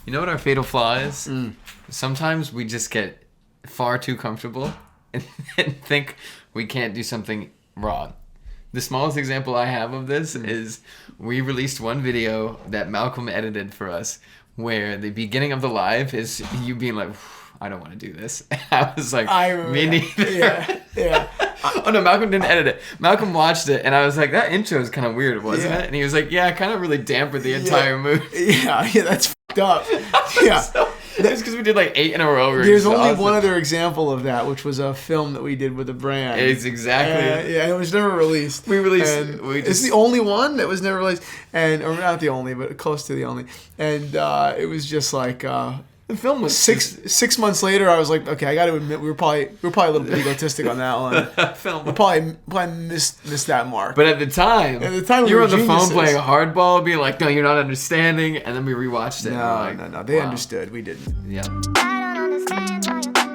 You know what our fatal flaw is? Sometimes we just get far too comfortable and think we can't do something wrong. The smallest example I have of this is we released one video that Malcolm edited for us where the beginning of the live is you being like, I don't want to do this. I was like, me neither. Yeah. Oh no, Malcolm didn't edit it. Malcolm watched it, and I was like, that intro is kind of weird, wasn't it? And he was like, yeah, it kind of really dampened the entire mood. Yeah, that's fucked up. Yeah. It's because we did like 8 in a row. There's only one other example of that, which was a film that we did with a brand. It's exactly. Yeah, it was never released. It's the only one that was never released, or not the only, but close to the only. And it was just like. The film was 6 months later. I was like, okay, I got to admit, we were probably a little bit egotistic on that one. We probably missed that mark. But at the time, you were on the phone playing hardball, being like, no, you're not understanding, and then we rewatched it. No, they understood. We didn't. Yeah. I don't understand why you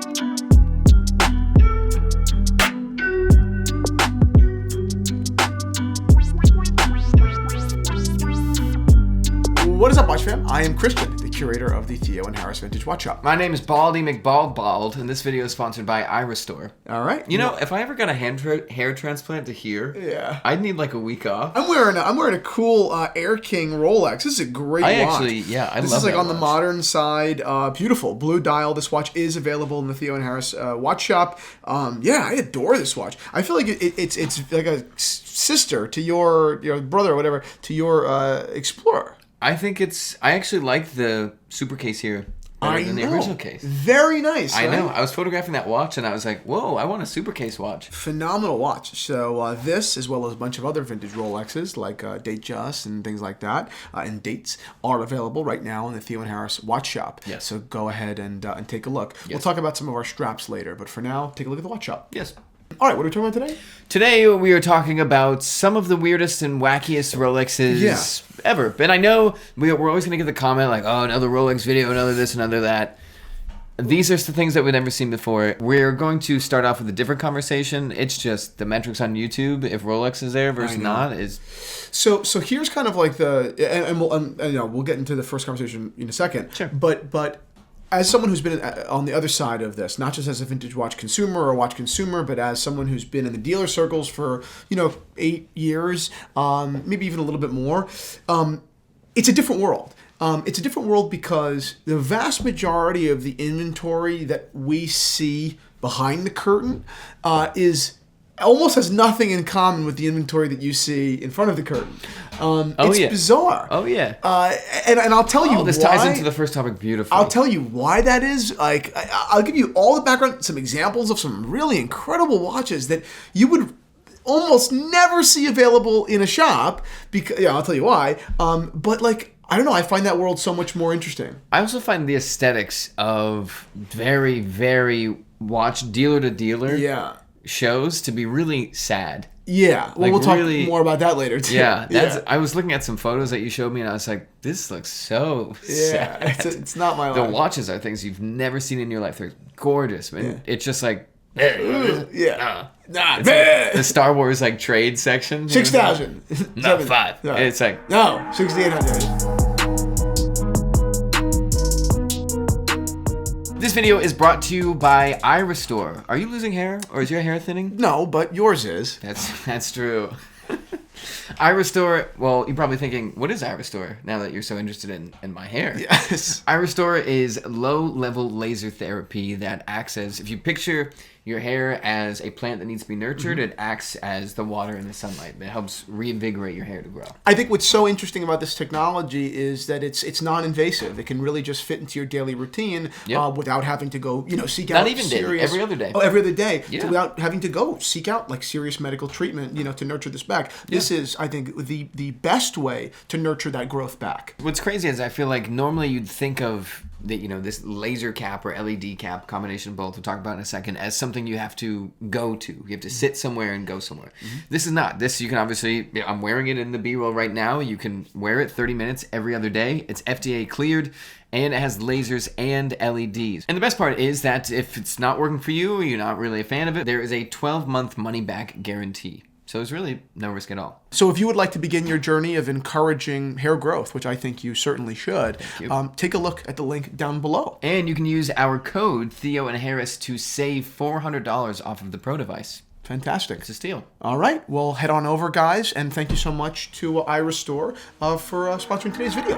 What is up, Watch Fam? I am Christian, the curator of the Theo and Harris Vintage Watch Shop. My name is Baldy McBald, and this video is sponsored by Rarest. All right. You know, if I ever got a hair transplant to here, I'd need like a week off. I'm wearing a cool Air King Rolex. This is a great watch. I love that. This is like on the modern side. Beautiful blue dial. This watch is available in the Theo and Harris watch shop. I adore this watch. I feel like it's like a sister to your brother or whatever, to your Explorer. I actually like the super case here better than the original case. Very nice. I know. I was photographing that watch and I was like, whoa, I want a super case watch. Phenomenal watch. So this, as well as a bunch of other vintage Rolexes like Datejust and things like that, and dates are available right now in the Theo and Harris watch shop. Yes. So go ahead and take a look. Yes. We'll talk about some of our straps later, but for now, take a look at the watch shop. Yes. All right, what are we talking about today? Today we are talking about some of the weirdest and wackiest Rolexes ever. And I know we're always going to get the comment like, oh, another Rolex video, another this, another that. These are the things that we've never seen before. We're going to start off with a different conversation. It's just the metrics on YouTube, if Rolex is there versus not, is... So here's kind of like we'll get into the first conversation in a second. Sure. But as someone who's been on the other side of this, not just as a vintage watch consumer or watch consumer, but as someone who's been in the dealer circles for 8 years, maybe even a little bit more, it's a different world. It's a different world because the vast majority of the inventory that we see behind the curtain almost has nothing in common with the inventory that you see in front of the curtain. It's bizarre. Oh, yeah. And I'll tell you why. This ties into the first topic beautifully. I'll tell you why that is. Like, I'll give you all the background, some examples of some really incredible watches that you would almost never see available in a shop. Because I'll tell you why. But like, I don't know. I find that world so much more interesting. I also find the aesthetics of very, very watch dealer to dealer shows to be really sad. Yeah, well, we'll talk more about that later too. Yeah, I was looking at some photos that you showed me, and I was like, "This looks so sad." It's not my life. The watches are things you've never seen in your life. They're gorgeous, man. It's just like, the Star Wars like trade section. 6,000. No, 5. No. It's like 6,800. This video is brought to you by Rarest. Are you losing hair, or is your hair thinning? No, but yours is. That's true. Rarest, well, you're probably thinking, what is Rarest now that you're so interested in my hair? Yes. Rarest is low-level laser therapy that acts as, if you picture your hair as a plant that needs to be nurtured, it acts as the water in the sunlight. It helps reinvigorate your hair to grow. I think what's so interesting about this technology is that it's non-invasive. It can really just fit into your daily routine without having to go, seek out serious... every other day. Oh, every other day. Yeah. Without having to go seek out like serious medical treatment, to nurture this back. This is, I think, the best way to nurture that growth back. What's crazy is I feel like normally you'd think of this laser cap or LED cap, combination of both, we'll talk about in a second, as something you have to go to. You have to sit somewhere and go somewhere. This is not. This, you can obviously, I'm wearing it in the B-roll right now. You can wear it 30 minutes every other day. It's FDA cleared, and it has lasers and LEDs. And the best part is that if it's not working for you, or you're not really a fan of it, there is a 12-month money-back guarantee. So it's really no risk at all. So if you would like to begin your journey of encouraging hair growth, which I think you certainly should, take a look at the link down below. And you can use our code Theo and Harris to save $400 off of the Pro device. Fantastic. It's a steal. All right. Well, head on over, guys, and thank you so much to Iris Store for sponsoring today's video.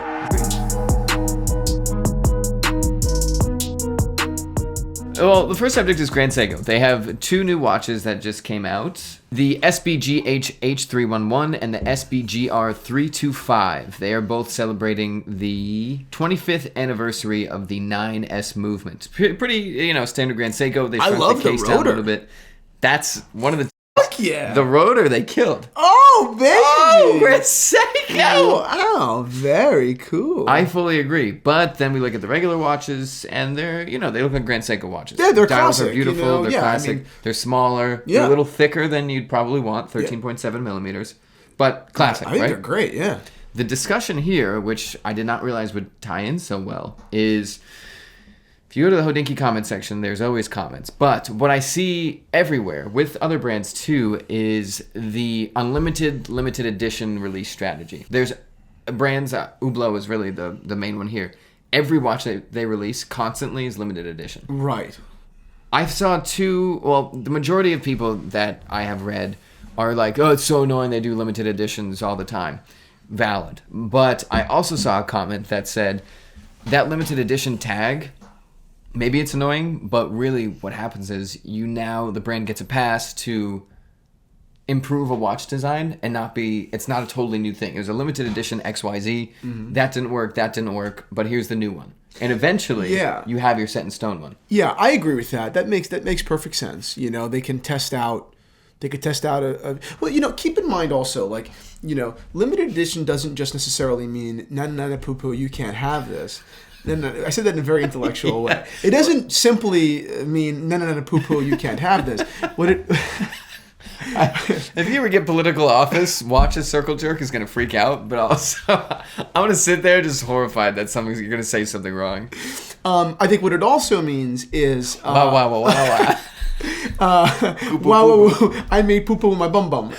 Well, the first subject is Grand Seiko. They have 2 new watches that just came out. The SBGH H311 and the SBGR 325. They are both celebrating the 25th anniversary of the 9S movement. Pretty, standard Grand Seiko. They shrunk love the case the down a rotor. little bit. That's one of the... Fuck yeah. The rotor they killed. Oh, baby. Oh, Grand Seiko! Wow, very cool. I fully agree. But then we look at the regular watches, and they're, they look like Grand Seiko watches. Yeah, they're Dials classic, are beautiful. They're classic. They're smaller. Yeah. They're a little thicker than you'd probably want, 13.7 millimeters. But classic, I think right? they're great, yeah. The discussion here, which I did not realize would tie in so well, is... If you go to the Hodinkee comment section, there's always comments. But what I see everywhere, with other brands too, is the unlimited, limited edition release strategy. There's brands, Hublot is really the main one here. Every watch they release constantly is limited edition. Right. I saw the majority of people that I have read are like, oh, it's so annoying they do limited editions all the time. Valid. But I also saw a comment that said, that limited edition tag... Maybe it's annoying, but really what happens is the brand gets a pass to improve a watch design and it's not a totally new thing. It was a limited edition XYZ. Mm-hmm. That didn't work, but here's the new one. And eventually you have your set in stone one. Yeah, I agree with that. That makes perfect sense. They can test out keep in mind also, limited edition doesn't just necessarily mean nana poo poo, you can't have this. No, I said that in a very intellectual way. It doesn't simply mean no, poo-poo, you can't have this. If you ever get political office, watch a circle jerk is going to freak out, but also I'm going to sit there just horrified that you're going to say something wrong. I think what it also means is... Wow. I made poo-poo in my bum.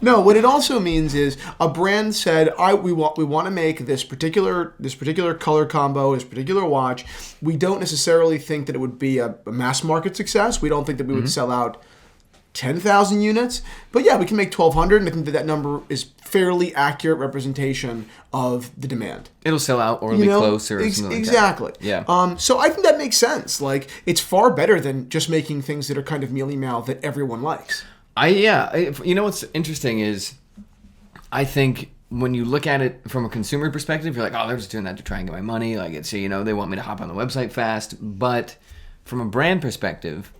No, what it also means is a brand said, we want to make this particular color combo, this particular watch. We don't necessarily think that it would be a mass market success. We don't think that we would sell out 10,000 units. But yeah, we can make 1,200, and I think that number is fairly accurate representation of the demand. It'll sell out or it'll be close or something like exactly. That. Yeah. So I think that makes sense. It's far better than just making things that are kind of mealy-mouthed that everyone likes. What's interesting is, I think when you look at it from a consumer perspective, you're like, oh, they're just doing that to try and get my money. They want me to hop on the website fast. But from a brand perspective,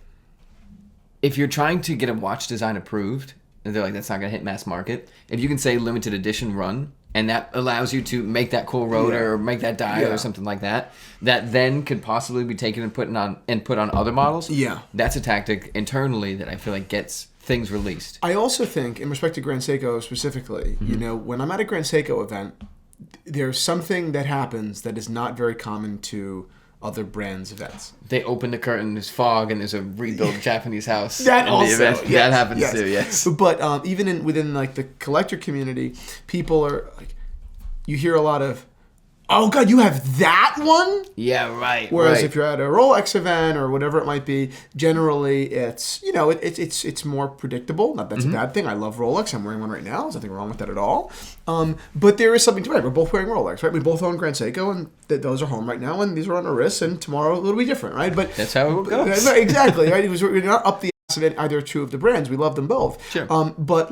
if you're trying to get a watch design approved, and they're like, that's not going to hit mass market. If you can say limited edition run, and that allows you to make that cool rotor or make that dial or something like that, that then could possibly be taken and put on other models. Yeah, that's a tactic internally that I feel like gets things released. I also think, in respect to Grand Seiko specifically, when I'm at a Grand Seiko event, there's something that happens that is not very common to other brands' events. They open the curtain, there's fog, and there's a rebuilt Japanese house. That also, the event. yes, that happens too, yes. But even within the collector community, people are you hear a lot of, oh God, you have that one? Yeah, right. Whereas if you're at a Rolex event or whatever it might be, generally it's it's more predictable. Not that's a bad thing. I love Rolex. I'm wearing one right now. There's nothing wrong with that at all. But there is something to it. We're both wearing Rolex, right? We both own Grand Seiko, and those are home right now, and these are on our wrists, and tomorrow it'll be different, right? But that's how it goes. Exactly, right? We're not up the ass of either two of the brands. We love them both. Sure. But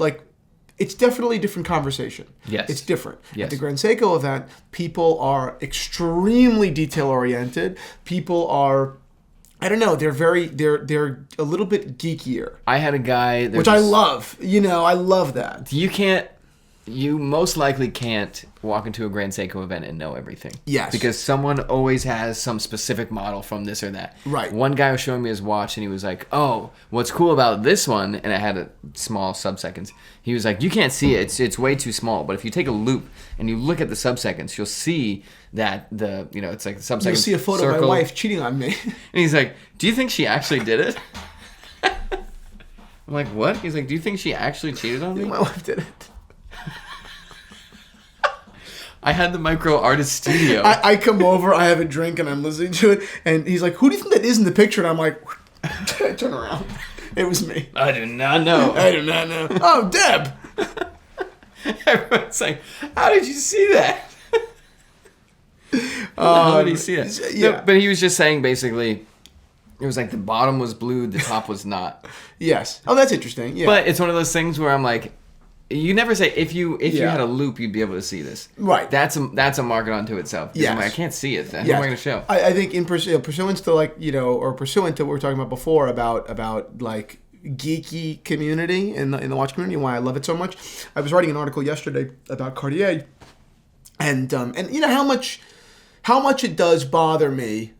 it's definitely a different conversation. Yes. It's different. Yes. At the Grand Seiko event, people are extremely detail-oriented. People are, I don't know, they're a little bit geekier. I had a guy... Which I love. I love that. You most likely can't walk into a Grand Seiko event and know everything. Yes. Because someone always has some specific model from this or that. Right. One guy was showing me his watch, and he was like, oh, what's cool about this one, and I had a small sub-seconds. He was like, you can't see it. It's way too small. But if you take a loop and you look at the sub-seconds, you'll see that it's like the sub-seconds You'll see a photo circle. of my wife cheating on me. And he's like, do you think she actually did it? I'm like, what? He's like, do you think she actually cheated on me? My wife did it. I had the micro artist studio. I come over, I have a drink, and I'm listening to it, and he's like, who do you think that is in the picture? And I'm like, I turn around. It was me. I do not know. I do not know. Oh, Deb! Everyone's like, how did you see that? How did he see that? Yeah. No, but he was just saying basically, it was like the bottom was blue, the top was not. Yes. Oh, that's interesting. Yeah. But it's one of those things where I'm like, you never say if you had a loop, you'd be able to see this. Right. That's a market unto itself. Yes. I'm like, I can't see it. Then Yes. how am I going to show? I think in pursuant to or pursuant to what we were talking about before about like geeky community in the watch community and why I love it so much. I was writing an article yesterday about Cartier, and you know how much it does bother me.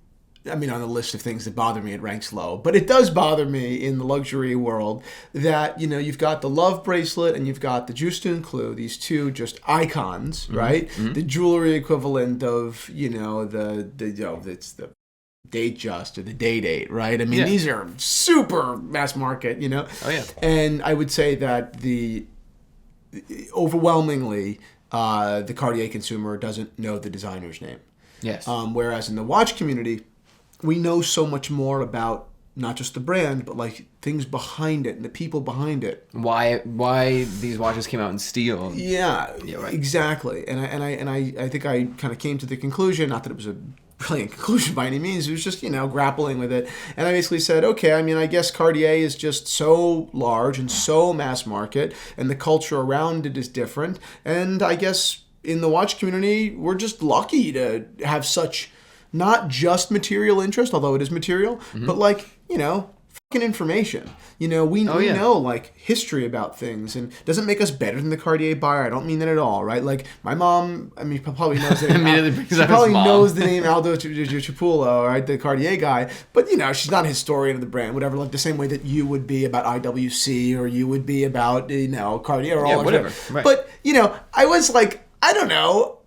I mean, on the list of things that bother me, it ranks low. But it does bother me in the luxury world that, you know, you've got the Love bracelet and you've got the Juste Clou, these two just icons, right? Mm-hmm. The jewelry equivalent of, you know, it's the Datejust or the Day-Date, right? I mean, these are super mass market, you know? Oh, yeah. And I would say that overwhelmingly, the Cartier consumer doesn't know the designer's name. Yes. Whereas in the watch community, we know so much more about not just the brand, but like things behind it and the people behind it. Why these watches came out in steel? Yeah, right. Exactly. And I think I kind of came to the conclusion, not that it was a brilliant conclusion by any means, it was just, you know, grappling with it. And I basically said, okay, I mean, I guess Cartier is just so large and so mass market, and the culture around it is different. And I guess in the watch community, we're just lucky to have such not just material interest, although it is material, but like, you know, fucking information. You know, we know like history about things, and it doesn't make us better than the Cartier buyer. I don't mean that at all, right? Like my mom, I mean, probably knows the name. She probably knows the name Aldo Ciapullo, right? The Cartier guy, but you know, she's not a historian of the brand, whatever. Like the same way that you would be about IWC or you would be about, you know, Cartier or all whatever. Right. But you know, I was like, I don't know.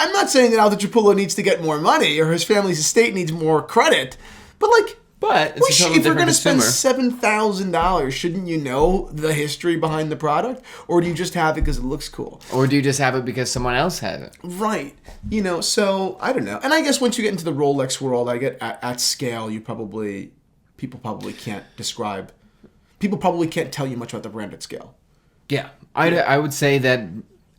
I'm not saying that Aldo Ciapullo needs to get more money or his family's estate needs more credit, but like, it's a totally if you're going to spend consumer. $7,000, shouldn't you know the history behind the product, or do you just have it because it looks cool? Or do you just have it because someone else has it? Right. You know, so I don't know. And I guess once you get into the Rolex world, I get at scale, people probably can't describe. People probably can't tell you much about the brand at scale. Yeah, I would say that.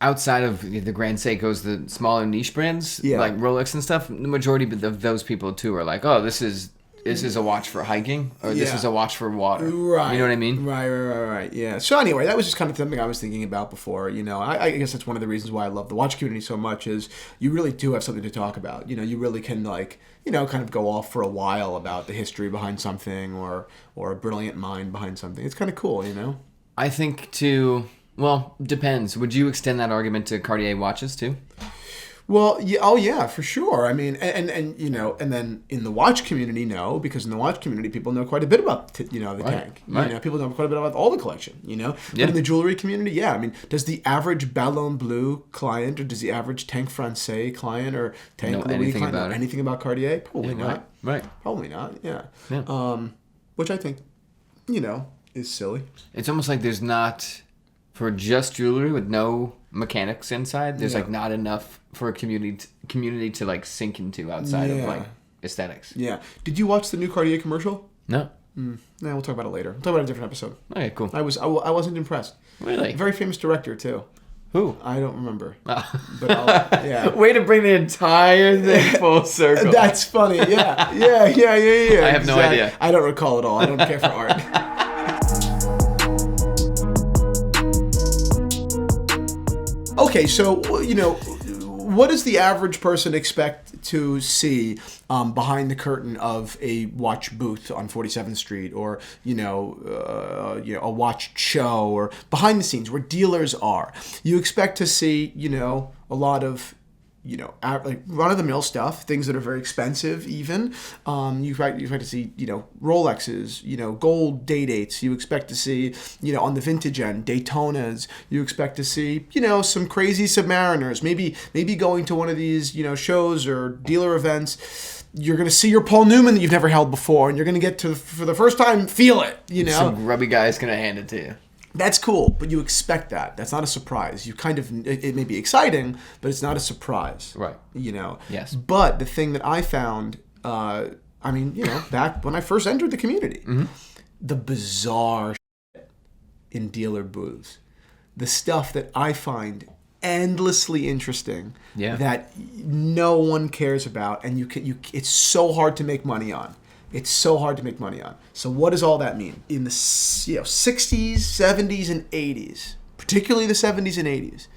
Outside of the Grand Seikos, the smaller niche brands like Rolex and stuff, the majority of those people too are like, oh, this is a watch for hiking, or this is a watch for water. Right. You know what I mean? Right. Yeah. So anyway, that was just kind of something I was thinking about before. You know, I guess that's one of the reasons why I love the watch community so much is you really do have something to talk about. You know, you really can like, you know, kind of go off for a while about the history behind something or a brilliant mind behind something. It's kind of cool, you know? I think too. Well, depends. Would you extend that argument to Cartier watches too? Well, yeah, oh yeah, for sure. I mean, and you know, and then in the watch community, no, because in the watch community, people know quite a bit about the tank. Right. You know, people know quite a bit about all the collection. You know, but in the jewelry community, yeah. I mean, does the average Ballon Bleu client, or does the average Tank Francais client, or Tank Louis client know anything about Cartier? Probably not. Right. Probably not. Yeah. Which I think, you know, is silly. It's almost like there's not. For just jewelry with no mechanics inside, there's like not enough for a community to like sink into outside of like aesthetics. Yeah. Did you watch the new Cartier commercial? No. Nah, we'll talk about it later. We'll talk about it in a different episode. Okay, cool. I wasn't impressed. Really? Very famous director too. Who? I don't remember. Oh. But Way to bring the entire thing full circle. That's funny. Yeah. I have no idea. I don't recall at all. I don't care for art. Okay, so, you know, what does the average person expect to see behind the curtain of a watch booth on 47th Street, or a watch show, or behind the scenes where dealers are? You expect to see, you know, a lot of, you know, like run-of-the-mill stuff, things that are very expensive even. You expect to see, you know, Rolexes, you know, gold Day-Dates. You expect to see, you know, on the vintage end, Daytonas. You expect to see, you know, some crazy Submariners. Maybe going to one of these, you know, shows or dealer events. You're going to see your Paul Newman that you've never held before, and you're going to get to, for the first time, feel it, you know? Some grubby guy's going to hand it to you. That's cool, but you expect that. That's not a surprise. You kind of, it may be exciting, but it's not a surprise. Right. You know? Yes. But the thing that I found, back when I first entered the community, the bizarre shit in dealer booths, the stuff that I find endlessly interesting, that no one cares about, and it's so hard to make money on. It's so hard to make money on. So what does all that mean? In the 60s, 70s, and 80s, particularly the 70s and 80s,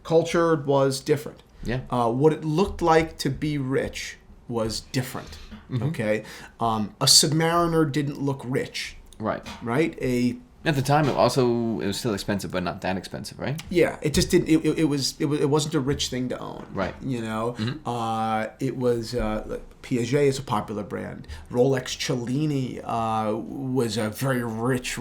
culture was different. Yeah. What it looked like to be rich was different. Okay? A Submariner didn't look rich. Right. Right? At the time, it was still expensive, but not that expensive, right? Yeah, it just didn't. It wasn't a rich thing to own, right? You know, it was Piaget is a popular brand. Rolex Cellini was a very rich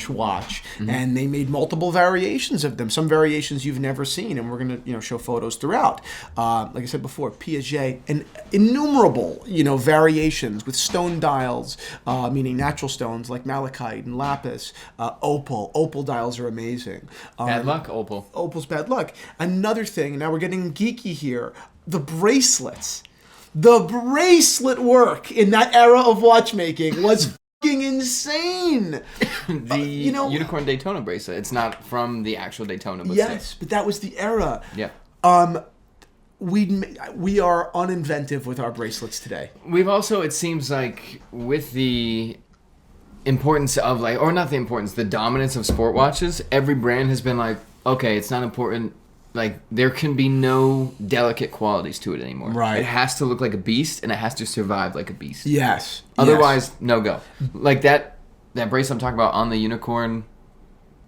watch, and they made multiple variations of them. Some variations you've never seen, and we're gonna show photos throughout. Like I said before, Piaget and innumerable variations with stone dials, meaning natural stones like malachite and lapis. Opal dials are amazing. Bad luck, opal. Opal's bad luck. Another thing, now we're getting geeky here, the bracelets. The bracelet work in that era of watchmaking was fucking insane. The Unicorn Daytona bracelet. It's not from the actual Daytona, but yes, but that was the era. Yeah. We are uninventive with our bracelets today. We've also, it seems like, with the importance of the dominance of sport watches, every brand has been like, okay, it's not important, like there can be no delicate qualities to it anymore. Right. It has to look like a beast and it has to survive like a beast. Yes. Otherwise, no go. Like that bracelet I'm talking about on the Unicorn,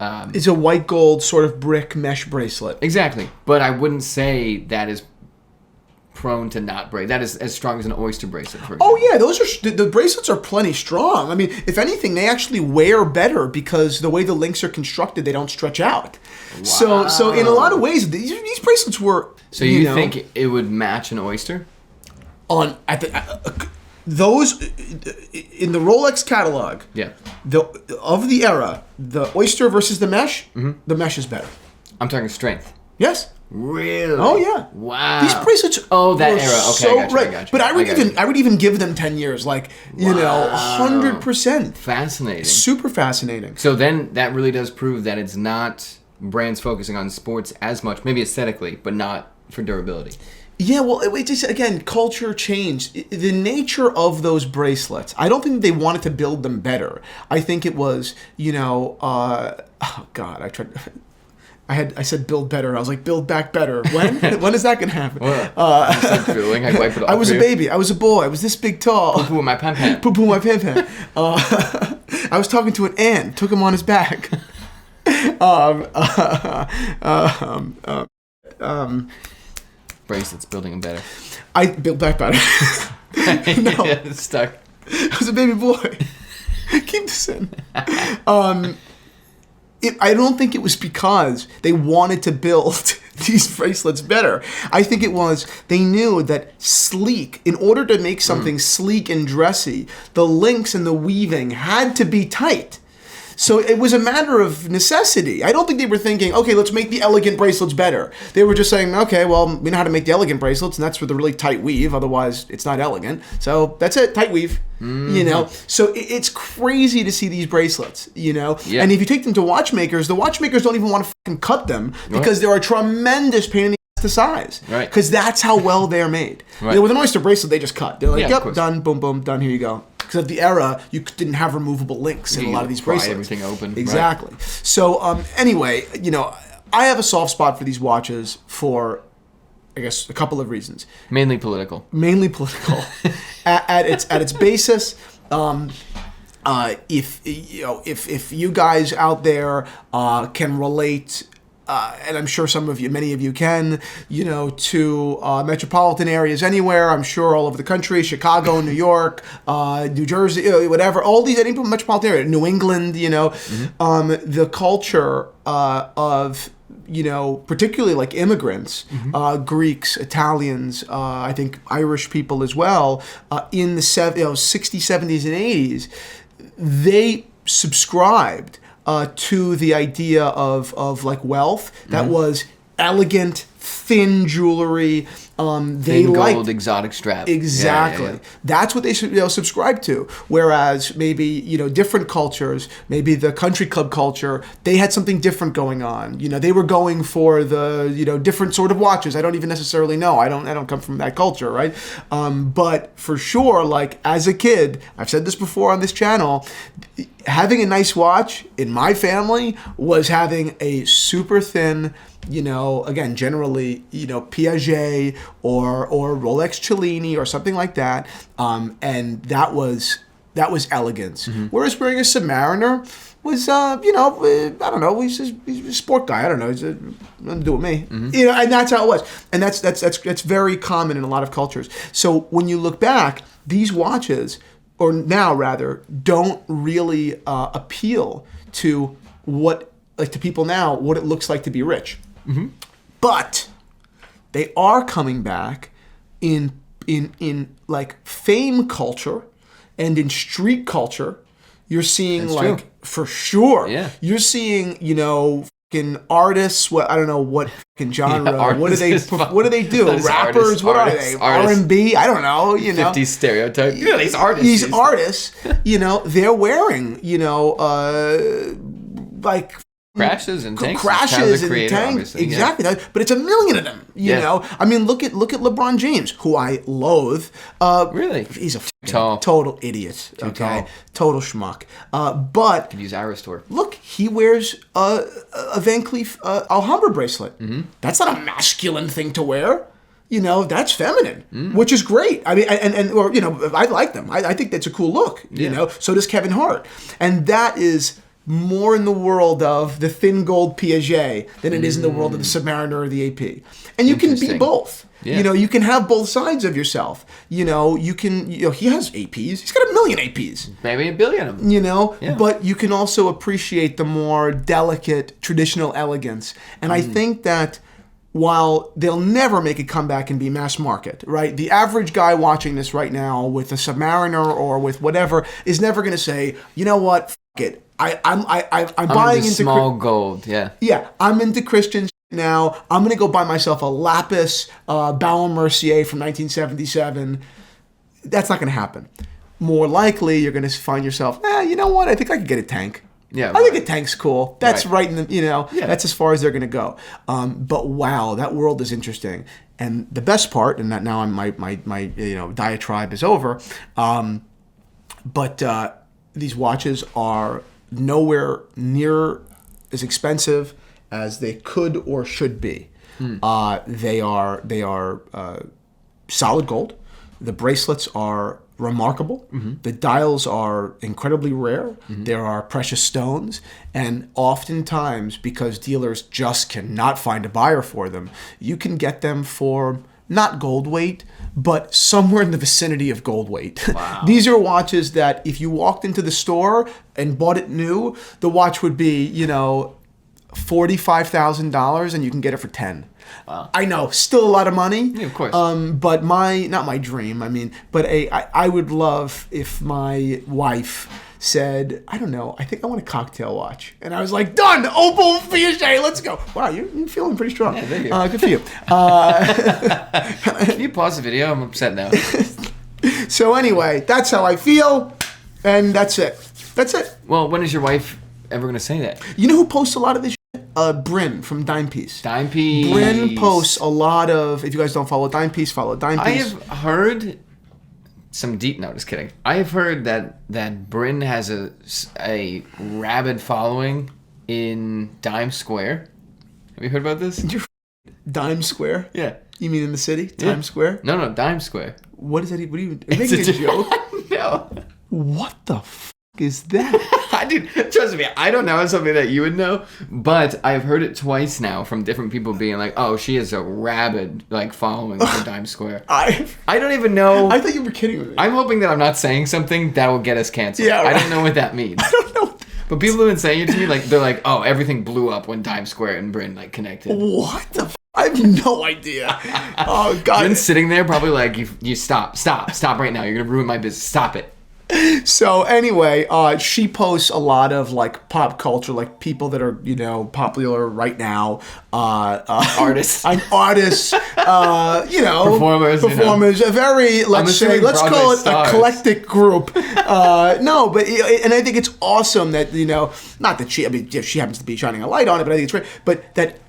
it's a white gold sort of brick mesh bracelet. Exactly. But I wouldn't say that is prone to not break. That is as strong as an oyster bracelet, for example. Oh yeah, the bracelets are plenty strong. I mean, if anything, they actually wear better because the way the links are constructed, they don't stretch out. Wow. So in a lot of ways, these bracelets were. So you think it would match an oyster? Those in the Rolex catalog. Yeah. Of the era, the oyster versus the mesh. The mesh is better. I'm talking strength. Yes. Really? Oh yeah! Wow. These bracelets. Oh, that era. Okay, I got you. But I would even give them 10 years, 100%. Fascinating. Super fascinating. So then that really does prove that it's not brands focusing on sports as much, maybe aesthetically, but not for durability. Yeah, well, it just, again, culture changed. The nature of those bracelets, I don't think they wanted to build them better. I think it was, I said build better. I was like, build back better. When? When is that going to happen? I was a baby. I was a boy. I was this big tall. Poo-poo my pam-pam. Poo-poo my pam-pam. I was talking to an ant. Took him on his back. Bracelets, building them better. I built back better. No. It's stuck. I was a baby boy. Keep this in. I don't think it was because they wanted to build these bracelets better. I think it was they knew that sleek, in order to make something sleek and dressy, the links and the weaving had to be tight. So it was a matter of necessity. I don't think they were thinking, okay, let's make the elegant bracelets better. They were just saying, okay, well, we know how to make the elegant bracelets, and that's with a really tight weave. Otherwise, it's not elegant. So that's it, tight weave. So it's crazy to see these bracelets, Yeah. And if you take them to watchmakers, the watchmakers don't even want to fucking cut them because they're a tremendous pain in the ass to size. Right. Because that's how well they're made. Right. With an oyster bracelet, they just cut. They're like, Yeah, yep, done, boom, boom, done, here you go. Because of the era, you didn't have removable links in a lot of these bracelets. Everything open. Exactly. Right. So anyway, I have a soft spot for these watches for, I guess, a couple of reasons. Mainly political. At its basis, if you guys out there can relate. And I'm sure many of you can, to metropolitan areas anywhere. I'm sure all over the country, Chicago, New York, New Jersey, whatever. All these any metropolitan area, New England. The culture of particularly like immigrants, Greeks, Italians, I think Irish people as well, in the 60s, 70s, and 80s, they subscribed to the idea of like wealth that was elegant, thin jewelry. They Thin liked gold, exotic strap. exactly. Yeah. That's what they subscribe to. Whereas maybe different cultures, maybe the country club culture, they had something different going on. They were going for the different sort of watches. I don't even necessarily know. I don't come from that culture, right? But for sure, like as a kid, I've said this before on this channel, having a nice watch in my family was having a super thin, again, generally, Piaget or Rolex Cellini or something like that. And that was elegance. Whereas wearing a Submariner was, I don't know, he's a sport guy. I don't know, he's nothing to do with me. And that's how it was. And that's very common in a lot of cultures. So when you look back, these watches, or now rather, don't really appeal to to people now, what it looks like to be rich. But they are coming back in like fame culture and in street culture. You're seeing That's like true. for sure. Yeah. You're seeing fucking artists. I don't know what fucking genre. Yeah, what do they? artists is fun. What do they do? Those Rappers. artists, What artists, are they? R&B. I don't know. 50s stereotype. Yeah, these artists. These artists. They're wearing. Like. Crashes and tanks. Crashes and creator, tanks, obviously, exactly. But it's a million of them. You know, I mean, look at LeBron James, who I loathe. Really? He's a Tall. total idiot. tall. Total schmuck. But Could use Iris Tour. look, he wears a Van Cleef Alhambra bracelet. That's not a masculine thing to wear. That's feminine, which is great. I mean, or I like them. I think that's a cool look. So does Kevin Hart, and that is more in the world of the thin gold Piaget than it is in the world of the Submariner or the AP. And you can be Interesting. both. Yeah. You can have both sides of yourself. You can, he has APs. He's got 1 million APs. Maybe 1 billion of them. Yeah. But you can also appreciate the more delicate, traditional elegance. And I think that while they'll never make a comeback and be mass market, right? The average guy watching this right now with a Submariner or with whatever is never going to say, you know what, f*** it. I'm buying into small gold. Yeah. Yeah, I'm into Christian now. I'm gonna go buy myself a Lapis Bauer Mercier from 1977. That's not gonna happen. More likely, you're gonna find yourself, you know what? I think I could get a tank. Yeah, I think a tank's cool. That's right in the, Yeah. that's as far as they're gonna go. But wow, that world is interesting. And the best part, and that now my diatribe is over. But these watches are nowhere near as expensive as they could or should be. They are solid gold. The bracelets are remarkable. The dials are incredibly rare. There are precious stones, and oftentimes, because dealers just cannot find a buyer for them, you can get them for not gold weight, but somewhere in the vicinity of gold weight. Wow. These are watches that if you walked into the store and bought it new, the watch would be, $45,000 and you can get it for 10. Wow. I know, still a lot of money. Yeah, of course. But not my dream. I mean, but I would love if my wife said, I don't know, I think I want a cocktail watch. And I was like, done! Opal Piaget, let's go. Wow, you're feeling pretty strong. Yeah, thank you. Good for you. Can you pause the video? I'm upset now. So anyway, that's how I feel, and that's it. That's it. Well, when is your wife ever going to say that? You know who posts a lot of this shit? Bryn from Dime Piece. Dime Piece. Bryn posts a lot of, if you guys don't follow Dime Piece, follow Dime Piece. I have heard some deep, no, just kidding. I have heard that Bryn has a rabid following in Dime Square. Have you heard about this? Dime Square? Yeah. You mean in the city? Times Square? No, Dime Square. What is that? What are you making a joke? No. What the f*** is that? Dude, trust me, I don't know. It's something that you would know, but I've heard it twice now from different people being like, "Oh, she has a rabid following for Dime Square." I don't even know. I thought you were kidding with me. I'm hoping that I'm not saying something that will get us canceled. Yeah, right. I don't know what that means. I don't know. But people have been saying it to me, like, they're like, oh, everything blew up when Times Square and Bryn, like, connected. What the I have no idea. Oh, God. Bryn's sitting there probably like, you stop right now. You're going to ruin my business. Stop it. So anyway, she posts a lot of like pop culture, like people that are, you know, popular right now. Artists. Artists, you know. Performers. A very, let's call it stars. eclectic group. No, but, and I think it's awesome that, you know, not that she, I mean, she happens to be shining a light on it, but I think it's great. But that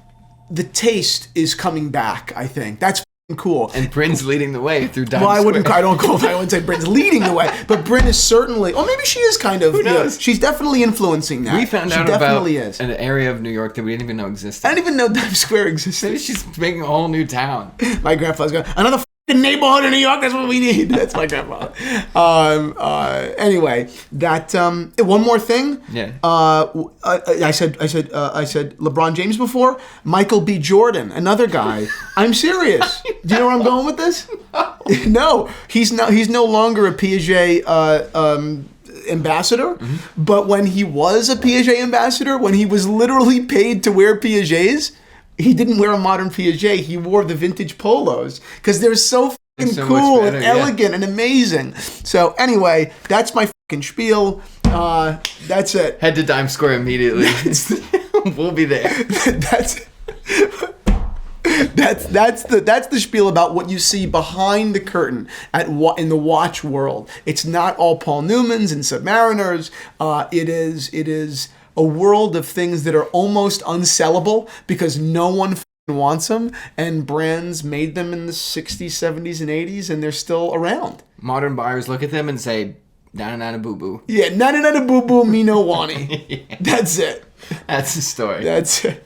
the taste is coming back, I think. That's cool. And Bryn's leading the way through Times Well, I wouldn't Square. say Bryn's leading the way, but Bryn is certainly, or maybe she is kind of, Who knows? You know, she's definitely influencing that. We found out about an area of New York that we didn't even know existed. I didn't even know Times Square existed. Maybe she's making a whole new town. My grandfather's going, another neighborhood in New York, that's what we need. That's my grandfather. Anyway, that, one more thing. Yeah. I said LeBron James before. Michael B. Jordan, another guy. I'm serious. Do you know where I'm going with this? No, he's no longer a Piaget ambassador. Mm-hmm. But when he was a Piaget ambassador, when he was literally paid to wear Piagets, he didn't wear a modern Piaget. He wore the vintage polos because they're so fucking cool and elegant and amazing. So anyway, that's my fucking spiel. That's it. Head to Times Square immediately. We'll be there. That's the spiel about what you see behind the curtain in the watch world. It's not all Paul Newmans and Submariners. It is a world of things that are almost unsellable because no one wants them, and brands made them in the 60s, 70s, and 80s, and they're still around. Modern buyers look at them and say, na-na-na boo boo. Yeah, na-na-na boo boo, me no wani. Yeah. That's it. That's the story. That's it.